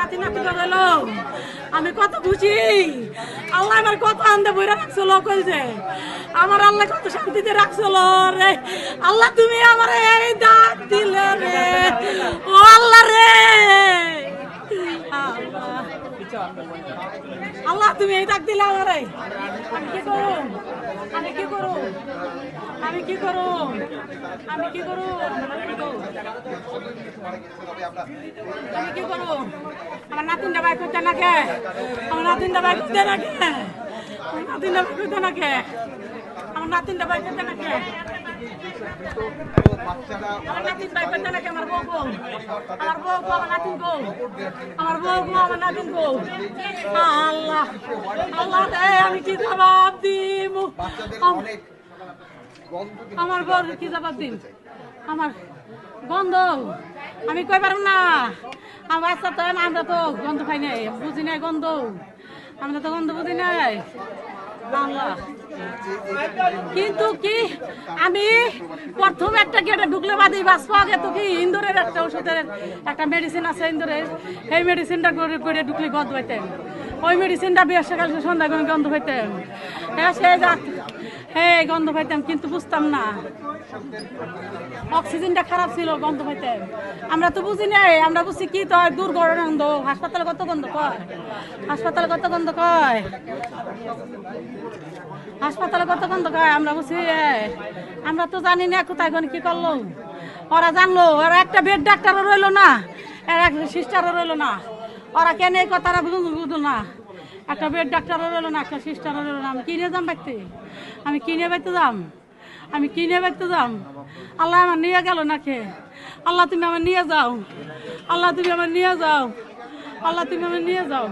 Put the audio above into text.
নাতি নাতি হলো আমি কত খুশি। আল্লাহ আমার কত আনন্দে বইরা রাখছিল কইছে, আমার আল্লাহ কত শান্তিতে রাখছিল রে। আল্লাহ তুমি আমার এই দান দিলে রে, ও আল্লাহ রে। আল্লাহ তুমি এই ডাক দিলে আমারে, আমি কি করু, আমি কি করু, আমি কি করু, আমি কি করু, আমি কি করু। আমার নাতিনটা বাইক করতে না কে, আমার নাতিনটা বাইক করতে না কে, আমার নাতিনটা বাইক করতে না কে, আমার নাতিনটা বাইক করতে না কে, আমার নাতিন বাইক করতে না কে, আমার বউ গো, আমার বউ গো, আমার নাতিন গো, আমার বউ গো, আমার নাতিন গো। আল্লাহ আল্লাহ আমি কি জবাব দিব, আমার বউ কি জবাব দিন, আমার গন্ধ আমি কই পারব না। আমার বাচ্চা তো আমরা তো গন্ধ খাই নাই, বুঝি নাই গন্ধ, আমরা তো গন্ধ বুঝি নাই। আল্লাহ কিন্তু কি আমি প্রথম একটা গেটে ঢুকলে বাদে বাঁচবো। আগে তো কি ইন্দোরের একটা ওষুধের একটা মেডিসিন আছে ইন্দোরের, এই মেডিসিনটা করে ঢুকলে গন্ধ পাইতেন। ওই মেডিসিনটা বিয়াসকাল সন্ধ্যা করে গন্ধ পাইতেন, হ্যাঁ সে হ্যাঁ গন্ধ পাইতাম, কিন্তু বুঝতাম না অক্সিজেনটা খারাপ ছিল, গন্ধ পাইতাম। আমরা তো বুঝি নাই, আমরা বুঝছি কি তো দুর্ঘটনা গন্ধ। হাসপাতালে কত গন্ধ কয়, হাসপাতালে কত গন্ধ কয়, হাসপাতালে কত গন্ধ কয়, আমরা বুঝছি। আমরা তো জানি না কোথায় কোন কি করলো, ওরা জানলো। ওরা একটা বেড ডাক্তারও রইলো না, আর একটা সিস্টারও রইলো না। ওরা কেন এই কথাটা বুঝলো না, একটা বেড ডাক্তারও রইলো না, একটা সিস্টারও রইলো না। আমি কিনে যাম বাইতে, আমি কিনে বাইতে যাম, আমি কিনে বাইতে যাম। আল্লাহ আমার নিয়ে গেল না খে, আল্লাহ তুমি আমার নিয়ে যাও, আল্লাহ তুমি আমার নিয়ে যাও, আল্লাহ তুমি আমার নিয়ে যাও।